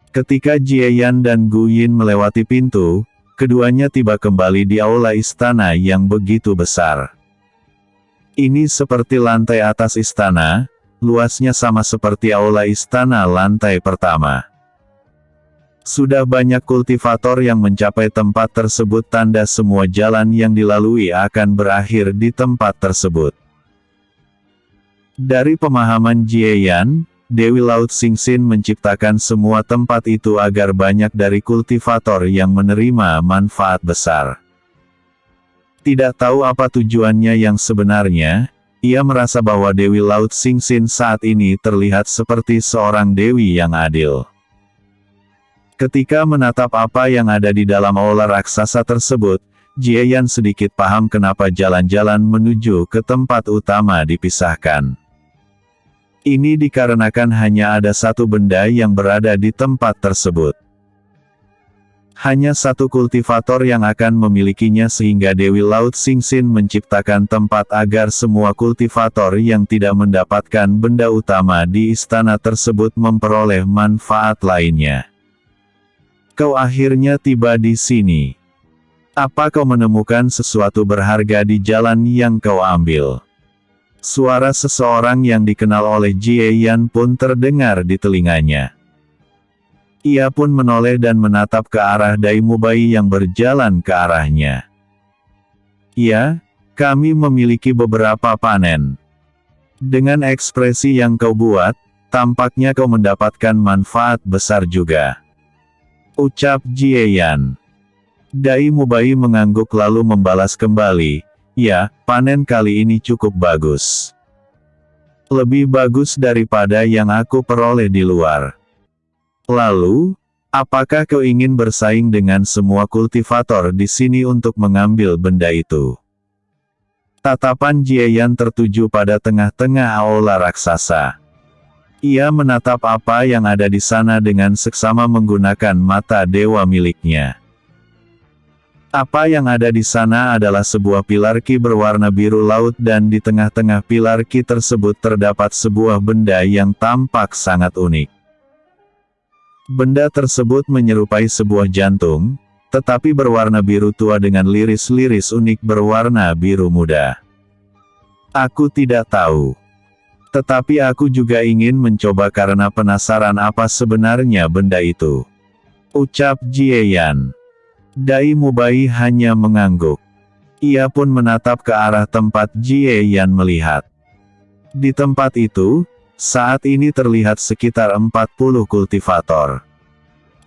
Ketika Jie Yan dan Gu Yin melewati pintu, keduanya tiba kembali di aula istana yang begitu besar. Ini seperti lantai atas istana, luasnya sama seperti aula istana lantai pertama. Sudah banyak kultivator yang mencapai tempat tersebut, tanda semua jalan yang dilalui akan berakhir di tempat tersebut. Dari pemahaman Jie Yan, Dewi Laut Xingxin menciptakan semua tempat itu agar banyak dari kultivator yang menerima manfaat besar. Tidak tahu apa tujuannya yang sebenarnya, ia merasa bahwa Dewi Laut Xingxin saat ini terlihat seperti seorang dewi yang adil. Ketika menatap apa yang ada di dalam aula raksasa tersebut, Jie Yan sedikit paham kenapa jalan-jalan menuju ke tempat utama dipisahkan. Ini dikarenakan hanya ada satu benda yang berada di tempat tersebut. Hanya satu kultivator yang akan memilikinya sehingga Dewi Laut Xingxin menciptakan tempat agar semua kultivator yang tidak mendapatkan benda utama di istana tersebut memperoleh manfaat lainnya. Kau akhirnya tiba di sini. Apa kau menemukan sesuatu berharga di jalan yang kau ambil? Suara seseorang yang dikenal oleh Jie Yan pun terdengar di telinganya. Ia pun menoleh dan menatap ke arah Dai Mubai yang berjalan ke arahnya. "Ya, kami memiliki beberapa panen. Dengan ekspresi yang kau buat, tampaknya kau mendapatkan manfaat besar juga," ucap Jie Yan. Dai Mubai mengangguk lalu membalas kembali, "Ya, panen kali ini cukup bagus. Lebih bagus daripada yang aku peroleh di luar. Lalu, apakah kau ingin bersaing dengan semua kultivator di sini untuk mengambil benda itu?" Tatapan Jie Yan tertuju pada tengah-tengah aula raksasa. Ia menatap apa yang ada di sana dengan seksama menggunakan mata dewa miliknya. Apa yang ada di sana adalah sebuah pilar Qi berwarna biru laut dan di tengah-tengah pilar Qi tersebut terdapat sebuah benda yang tampak sangat unik. Benda tersebut menyerupai sebuah jantung, tetapi berwarna biru tua dengan liris-liris unik berwarna biru muda. Aku tidak tahu. Tetapi aku juga ingin mencoba karena penasaran apa sebenarnya benda itu, ucap Jie Yan. Dai Mubai hanya mengangguk. Ia pun menatap ke arah tempat Jie Yan melihat. Di tempat itu, saat ini terlihat sekitar 40 kultivator.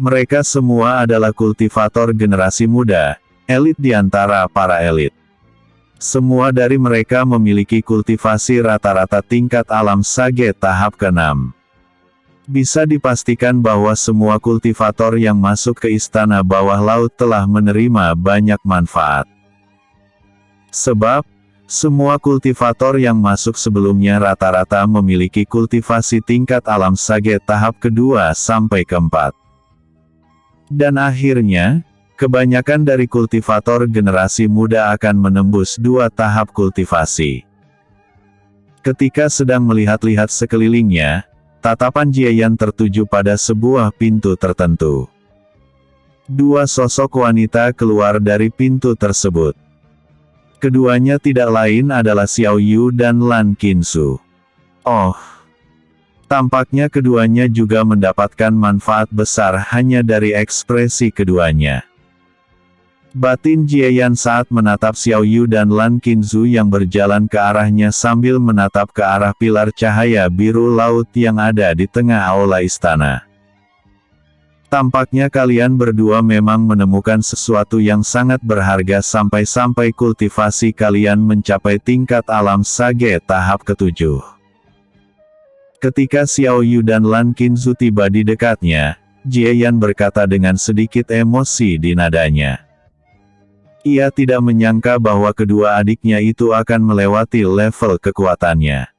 Mereka semua adalah kultivator generasi muda, elit di antara para elit. Semua dari mereka memiliki kultivasi rata-rata tingkat alam sage tahap ke-6. Bisa dipastikan bahwa semua kultivator yang masuk ke istana bawah laut telah menerima banyak manfaat. Sebab, semua kultivator yang masuk sebelumnya rata-rata memiliki kultivasi tingkat alam sage tahap kedua sampai keempat. Dan akhirnya, kebanyakan dari kultivator generasi muda akan menembus dua tahap kultivasi. Ketika sedang melihat-lihat sekelilingnya, tatapan Jieyan tertuju pada sebuah pintu tertentu. Dua sosok wanita keluar dari pintu tersebut. Keduanya tidak lain adalah Xiao Yu dan Lan Qinzu. Oh, tampaknya keduanya juga mendapatkan manfaat besar hanya dari ekspresi keduanya. Batin Jieyan saat menatap Xiao Yu dan Lan Qinzu yang berjalan ke arahnya sambil menatap ke arah pilar cahaya biru laut yang ada di tengah aula istana. Tampaknya kalian berdua memang menemukan sesuatu yang sangat berharga sampai-sampai kultivasi kalian mencapai tingkat alam sage tahap ketujuh. Ketika Xiao Yu dan Lan Qinzu tiba di dekatnya, Jieyan berkata dengan sedikit emosi di nadanya. Ia tidak menyangka bahwa kedua adiknya itu akan melewati level kekuatannya.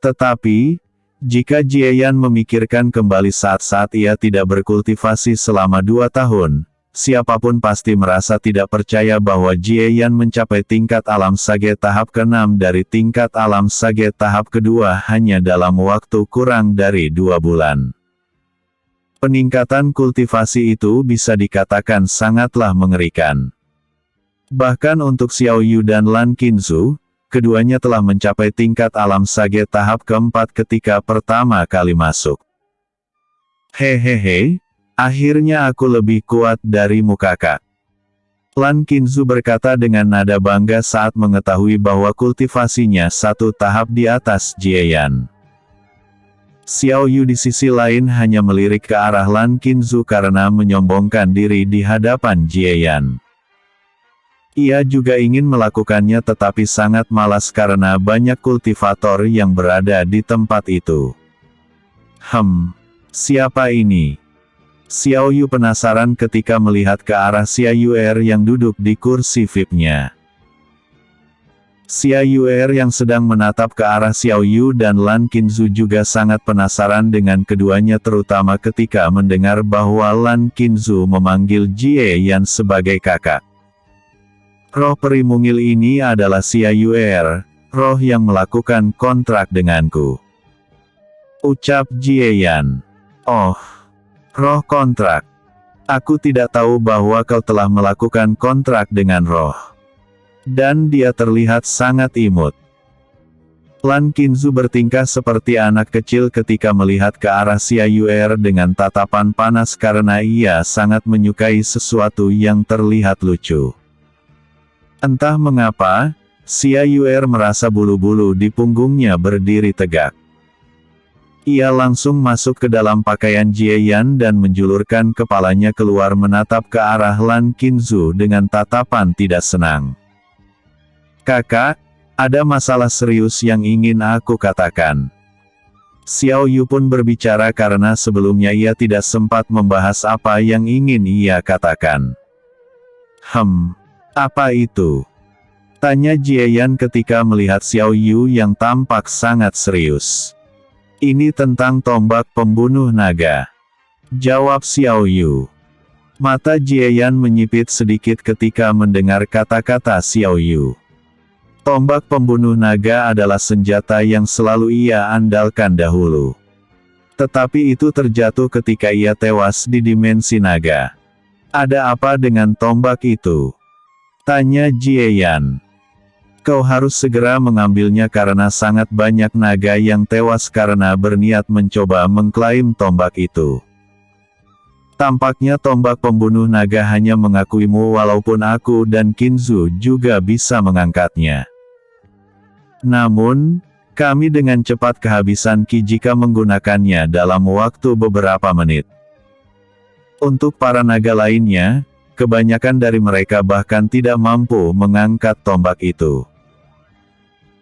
Tetapi, jika Jieyan memikirkan kembali saat-saat ia tidak berkultivasi selama 2 tahun, siapapun pasti merasa tidak percaya bahwa Jieyan mencapai tingkat alam sage tahap ke-6 dari tingkat alam sage tahap kedua hanya dalam waktu kurang dari 2 bulan. Peningkatan kultivasi itu bisa dikatakan sangatlah mengerikan. Bahkan untuk Xiao Yu dan Lan Qinzu, keduanya telah mencapai tingkat alam sage tahap keempat ketika pertama kali masuk. Hehehe, akhirnya aku lebih kuat darimu kakak. Lan Qinzu berkata dengan nada bangga saat mengetahui bahwa kultivasinya 1 tahap di atas Jieyan. Xiao Yu di sisi lain hanya melirik ke arah Lan Qinzu karena menyombongkan diri di hadapan Jieyan. Ia juga ingin melakukannya tetapi sangat malas karena banyak kultivator yang berada di tempat itu. Siapa ini? Xiao Yu penasaran ketika melihat ke arah Xia Yuer yang duduk di kursi VIP-nya. Xia Yuer yang sedang menatap ke arah Xiao Yu dan Lan Qinzu juga sangat penasaran dengan keduanya terutama ketika mendengar bahwa Lan Qinzu memanggil Jieyan sebagai kakak. Roh peri mungil ini adalah Xia Yuer, roh yang melakukan kontrak denganku. Ucap Jieyan. Oh, roh kontrak. Aku tidak tahu bahwa kau telah melakukan kontrak dengan roh. Dan dia terlihat sangat imut. Lan Qinzu bertingkah seperti anak kecil ketika melihat ke arah Xia Yuer dengan tatapan panas karena ia sangat menyukai sesuatu yang terlihat lucu. Entah mengapa, Xia Yuer merasa bulu-bulu di punggungnya berdiri tegak. Ia langsung masuk ke dalam pakaian Jieyan dan menjulurkan kepalanya keluar menatap ke arah Lan Qinzu dengan tatapan tidak senang. Kakak, ada masalah serius yang ingin aku katakan. Xiao Yu pun berbicara karena sebelumnya ia tidak sempat membahas apa yang ingin ia katakan. Apa itu? Tanya Jieyan ketika melihat Xiao Yu yang tampak sangat serius. Ini tentang tombak pembunuh naga. Jawab Xiao Yu. Mata Jieyan menyipit sedikit ketika mendengar kata-kata Xiao Yu. Tombak pembunuh naga adalah senjata yang selalu ia andalkan dahulu. Tetapi itu terjatuh ketika ia tewas di dimensi naga. Ada apa dengan tombak itu? Tanya Jieyan. Kau harus segera mengambilnya karena sangat banyak naga yang tewas karena berniat mencoba mengklaim tombak itu. Tampaknya tombak pembunuh naga hanya mengakuimu walaupun aku dan Qinzu juga bisa mengangkatnya. Namun, kami dengan cepat kehabisan ki jika menggunakannya dalam waktu beberapa menit. Untuk para naga lainnya, kebanyakan dari mereka bahkan tidak mampu mengangkat tombak itu.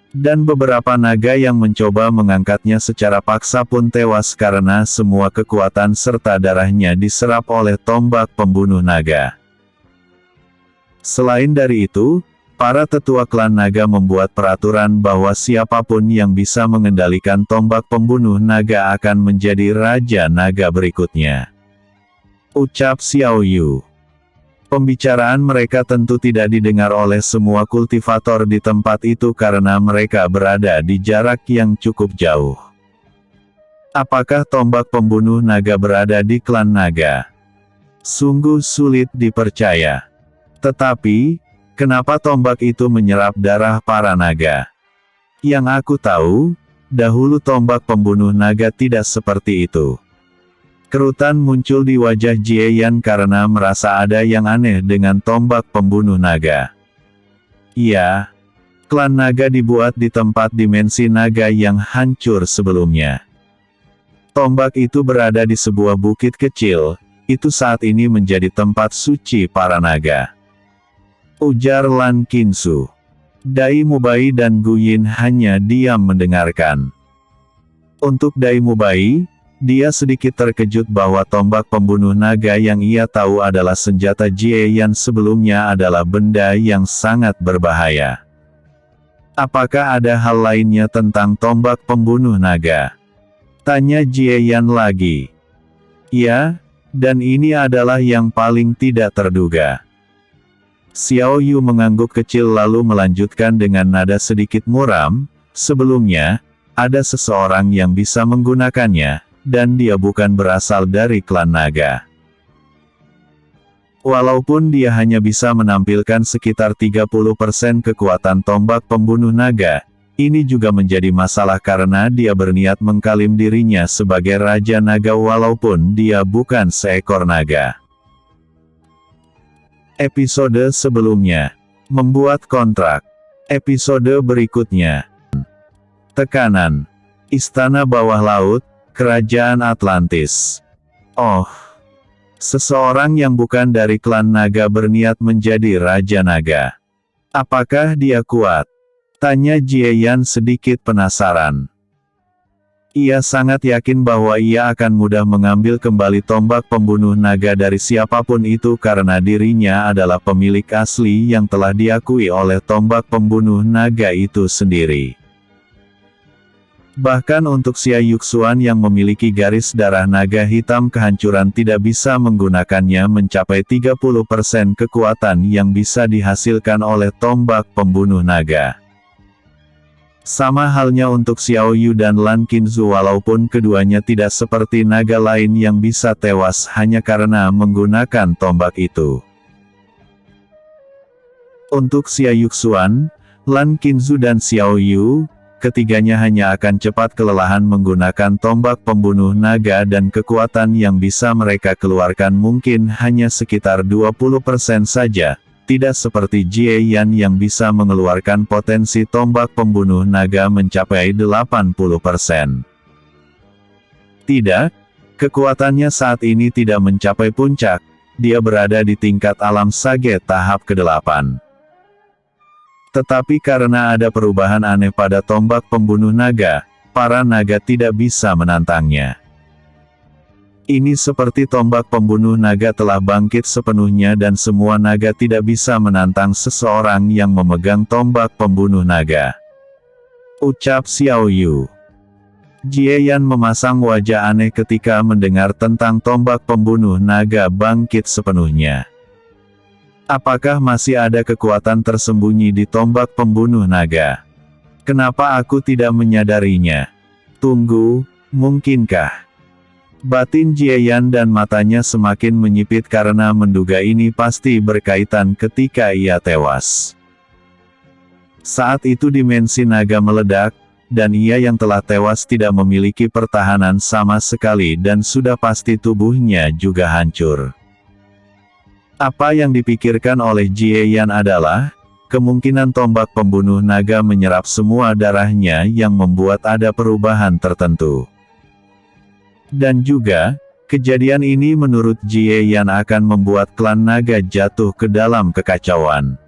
Dan beberapa naga yang mencoba mengangkatnya secara paksa pun tewas karena semua kekuatan serta darahnya diserap oleh tombak pembunuh naga. Selain dari itu, para tetua klan naga membuat peraturan bahwa siapapun yang bisa mengendalikan tombak pembunuh naga akan menjadi raja naga berikutnya. Ucap Xiao Yu. Pembicaraan mereka tentu tidak didengar oleh semua kultivator di tempat itu karena mereka berada di jarak yang cukup jauh. Apakah tombak pembunuh naga berada di klan naga? Sungguh sulit dipercaya. Tetapi, kenapa tombak itu menyerap darah para naga? Yang aku tahu, dahulu tombak pembunuh naga tidak seperti itu. Kerutan muncul di wajah Jie Yan karena merasa ada yang aneh dengan tombak pembunuh naga. Iya, klan naga dibuat di tempat dimensi naga yang hancur sebelumnya. Tombak itu berada di sebuah bukit kecil, itu saat ini menjadi tempat suci para naga. Ujar Lan Qingzu. Dai Mubai dan Gu Yin hanya diam mendengarkan. Untuk Dai Mubai, dia sedikit terkejut bahwa tombak pembunuh naga yang ia tahu adalah senjata Jie Yan sebelumnya adalah benda yang sangat berbahaya. Apakah ada hal lainnya tentang tombak pembunuh naga? Tanya Jie Yan lagi. Ya, dan ini adalah yang paling tidak terduga. Xiao Yu mengangguk kecil lalu melanjutkan dengan nada sedikit muram, sebelumnya, ada seseorang yang bisa menggunakannya, dan dia bukan berasal dari klan naga. Walaupun dia hanya bisa menampilkan sekitar 30% kekuatan tombak pembunuh naga, ini juga menjadi masalah karena dia berniat mengklaim dirinya sebagai Raja Naga walaupun dia bukan seekor naga. Episode sebelumnya. Membuat kontrak. Episode berikutnya. Tekanan. Istana Bawah Laut, Kerajaan Atlantis. Oh. Seseorang yang bukan dari klan naga berniat menjadi Raja Naga. Apakah dia kuat? Tanya Jie Yan sedikit penasaran. Ia sangat yakin bahwa ia akan mudah mengambil kembali tombak pembunuh naga dari siapapun itu karena dirinya adalah pemilik asli yang telah diakui oleh tombak pembunuh naga itu sendiri. Bahkan untuk Xia Yuxuan yang memiliki garis darah naga hitam kehancuran tidak bisa menggunakannya mencapai 30% kekuatan yang bisa dihasilkan oleh tombak pembunuh naga. Sama halnya untuk Xiao Yu dan Lan Qingzu walaupun keduanya tidak seperti naga lain yang bisa tewas hanya karena menggunakan tombak itu. Untuk Xia Yuxuan, Lan Qingzu dan Xiao Yu, ketiganya hanya akan cepat kelelahan menggunakan tombak pembunuh naga dan kekuatan yang bisa mereka keluarkan mungkin hanya sekitar 20% saja. Tidak seperti Jie Yan yang bisa mengeluarkan potensi tombak pembunuh naga mencapai 80%. Tidak, kekuatannya saat ini tidak mencapai puncak, dia berada di tingkat alam sage tahap ke-8. Tetapi karena ada perubahan aneh pada tombak pembunuh naga, para naga tidak bisa menantangnya. Ini seperti tombak pembunuh naga telah bangkit sepenuhnya dan semua naga tidak bisa menantang seseorang yang memegang tombak pembunuh naga. Ucap Xiao Yu. Jie Yan memasang wajah aneh ketika mendengar tentang tombak pembunuh naga bangkit sepenuhnya. Apakah masih ada kekuatan tersembunyi di tombak pembunuh naga? Kenapa aku tidak menyadarinya? Tunggu, mungkinkah? Batin Jie Yan dan matanya semakin menyipit karena menduga ini pasti berkaitan ketika ia tewas. Saat itu dimensi naga meledak, dan ia yang telah tewas tidak memiliki pertahanan sama sekali dan sudah pasti tubuhnya juga hancur. Apa yang dipikirkan oleh Jie Yan adalah, kemungkinan tombak pembunuh naga menyerap semua darahnya yang membuat ada perubahan tertentu. Dan juga, kejadian ini menurut Jie Yan akan membuat klan naga jatuh ke dalam kekacauan.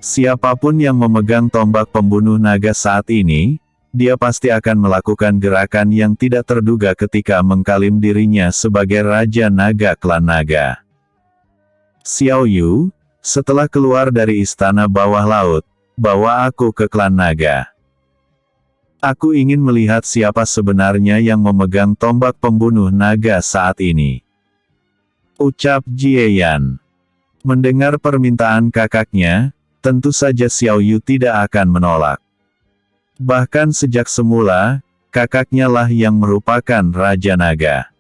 Siapapun yang memegang tombak pembunuh naga saat ini, dia pasti akan melakukan gerakan yang tidak terduga ketika mengklaim dirinya sebagai Raja Naga Klan Naga. Xiao Yu, setelah keluar dari istana bawah laut, bawa aku ke Klan Naga. Aku ingin melihat siapa sebenarnya yang memegang tombak pembunuh naga saat ini. Ucap Jie Yan. Mendengar permintaan kakaknya, tentu saja Xiao Yu tidak akan menolak. Bahkan sejak semula, kakaknya lah yang merupakan Raja Naga.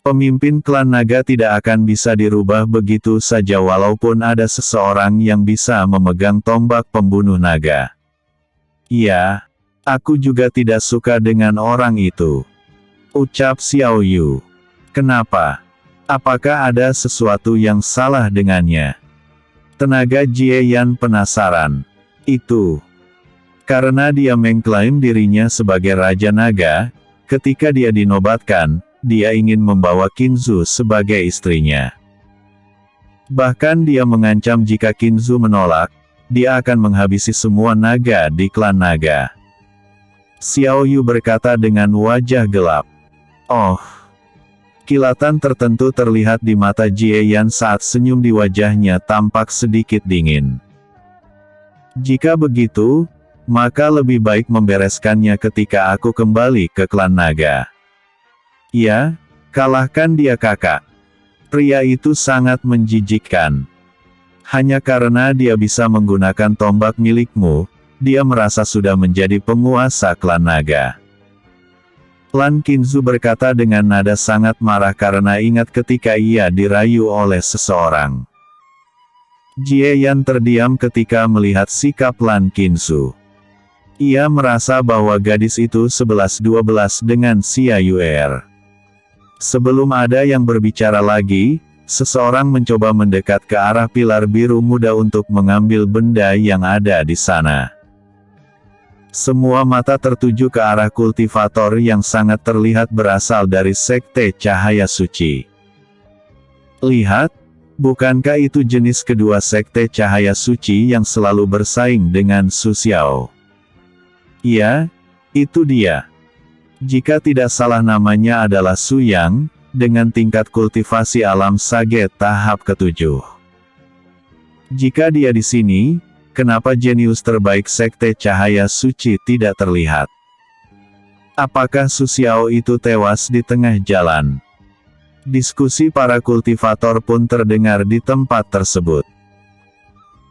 Pemimpin klan naga tidak akan bisa dirubah begitu saja walaupun ada seseorang yang bisa memegang tombak pembunuh naga. Iya, aku juga tidak suka dengan orang itu. Ucap Xiao Yu. Kenapa? Apakah ada sesuatu yang salah dengannya? Tenaga Jie Yan penasaran. Itu karena dia mengklaim dirinya sebagai Raja Naga, ketika dia dinobatkan, dia ingin membawa Qinzu sebagai istrinya. Bahkan dia mengancam jika Qinzu menolak, dia akan menghabisi semua naga di klan naga. Xiao Yu berkata dengan wajah gelap. Oh. Kilatan tertentu terlihat di mata Jie Yan saat senyum di wajahnya tampak sedikit dingin. Jika begitu, maka lebih baik membereskannya ketika aku kembali ke klan naga. Ya, kalahkan dia kakak. Pria itu sangat menjijikkan. Hanya karena dia bisa menggunakan tombak milikmu, dia merasa sudah menjadi penguasa klan naga. Lan Qinzu berkata dengan nada sangat marah karena ingat ketika ia dirayu oleh seseorang. Jie Yan terdiam ketika melihat sikap Lan Qinzu. Ia merasa bahwa gadis itu 11-12 dengan Xia Yuer. Sebelum ada yang berbicara lagi, seseorang mencoba mendekat ke arah pilar biru muda untuk mengambil benda yang ada di sana. Semua mata tertuju ke arah kultivator yang sangat terlihat berasal dari Sekte Cahaya Suci. Lihat, bukankah itu jenis kedua Sekte Cahaya Suci yang selalu bersaing dengan Su Xiao? Iya, itu dia. Jika tidak salah namanya adalah Su Yang, dengan tingkat kultivasi alam sage tahap ke-7. Jika dia di sini, kenapa jenius terbaik Sekte Cahaya Suci tidak terlihat? Apakah Su Xiao itu tewas di tengah jalan? Diskusi para kultivator pun terdengar di tempat tersebut.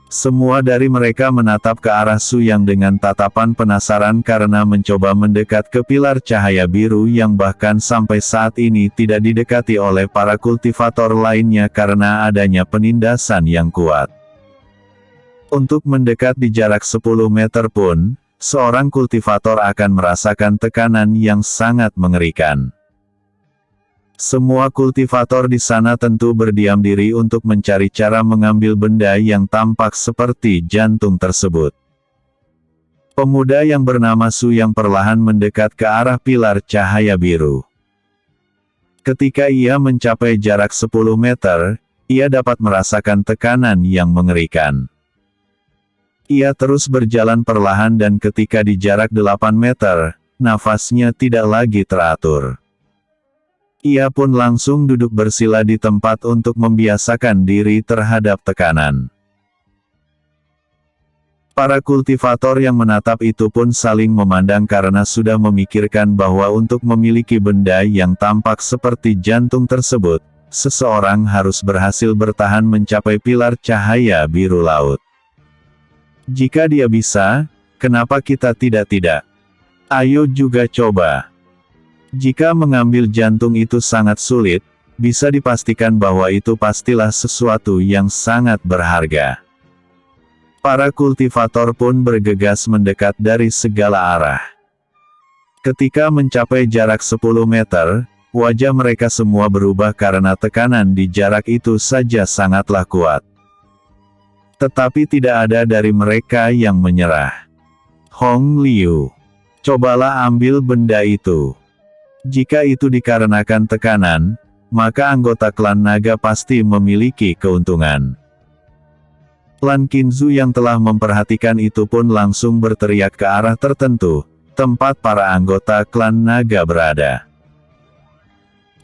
Semua dari mereka menatap ke arah Su Yang dengan tatapan penasaran karena mencoba mendekat ke pilar cahaya biru yang bahkan sampai saat ini tidak didekati oleh para kultivator lainnya karena adanya penindasan yang kuat. Untuk mendekat di jarak 10 meter pun, seorang kultivator akan merasakan tekanan yang sangat mengerikan. Semua kultivator di sana tentu berdiam diri untuk mencari cara mengambil benda yang tampak seperti jantung tersebut. Pemuda yang bernama Su yang perlahan mendekat ke arah pilar cahaya biru. Ketika ia mencapai jarak 10 meter, ia dapat merasakan tekanan yang mengerikan. Ia terus berjalan perlahan dan ketika di jarak 8 meter, nafasnya tidak lagi teratur. Ia pun langsung duduk bersila di tempat untuk membiasakan diri terhadap tekanan. Para kultivator yang menatap itu pun saling memandang karena sudah memikirkan bahwa untuk memiliki benda yang tampak seperti jantung tersebut, seseorang harus berhasil bertahan mencapai pilar cahaya biru laut. Jika dia bisa, kenapa kita tidak? Ayo juga coba. Jika mengambil jantung itu sangat sulit, bisa dipastikan bahwa itu pastilah sesuatu yang sangat berharga. Para kultivator pun bergegas mendekat dari segala arah. Ketika mencapai jarak 10 meter, wajah mereka semua berubah karena tekanan di jarak itu saja sangatlah kuat. Tetapi tidak ada dari mereka yang menyerah. Hong Liu, cobalah ambil benda itu. Jika itu dikarenakan tekanan, maka anggota klan naga pasti memiliki keuntungan. Lan Qingzu yang telah memperhatikan itu pun langsung berteriak ke arah tertentu, tempat para anggota klan naga berada.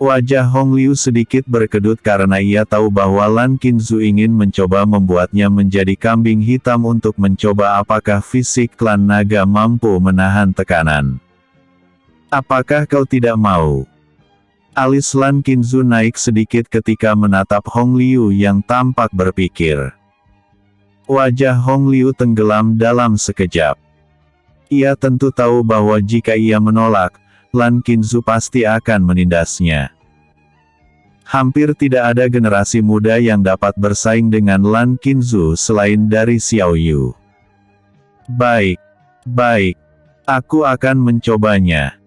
Wajah Hong Liu sedikit berkedut karena ia tahu bahwa Lan Qingzu ingin mencoba membuatnya menjadi kambing hitam untuk mencoba apakah fisik klan naga mampu menahan tekanan. Apakah kau tidak mau? Alis Lan Qingzu naik sedikit ketika menatap Hong Liu yang tampak berpikir. Wajah Hong Liu tenggelam dalam sekejap. Ia tentu tahu bahwa jika ia menolak, Lan Qingzu pasti akan menindasnya. Hampir tidak ada generasi muda yang dapat bersaing dengan Lan Qingzu selain dari Xiao Yu. Baik. Aku akan mencobanya.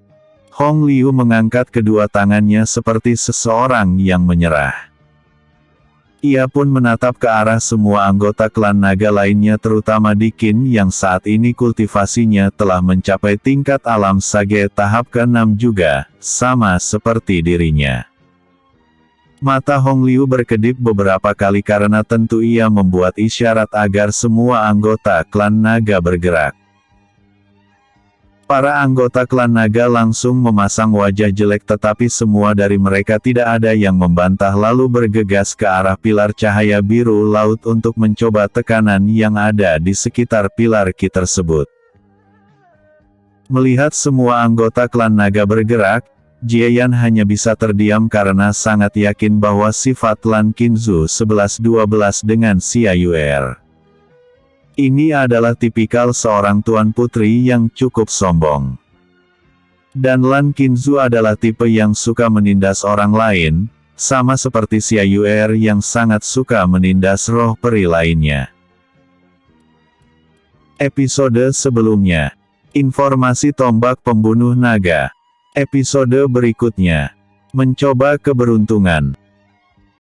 Hong Liu mengangkat kedua tangannya seperti seseorang yang menyerah. Ia pun menatap ke arah semua anggota klan naga lainnya terutama Dikin yang saat ini kultivasinya telah mencapai tingkat alam sage tahap ke-6 juga, sama seperti dirinya. Mata Hong Liu berkedip beberapa kali karena tentu ia membuat isyarat agar semua anggota klan naga bergerak. Para anggota klan naga langsung memasang wajah jelek tetapi semua dari mereka tidak ada yang membantah lalu bergegas ke arah pilar cahaya biru laut untuk mencoba tekanan yang ada di sekitar pilar ki tersebut. Melihat semua anggota klan naga bergerak, Jie Yan hanya bisa terdiam karena sangat yakin bahwa sifat Lan Qingzu 11-12 dengan Xia Yuer. Ini adalah tipikal seorang tuan putri yang cukup sombong. Dan Lan Qingzu adalah tipe yang suka menindas orang lain, sama seperti Xia Yuer yang sangat suka menindas roh peri lainnya. Episode sebelumnya. Informasi tombak pembunuh naga. Episode berikutnya. Mencoba keberuntungan.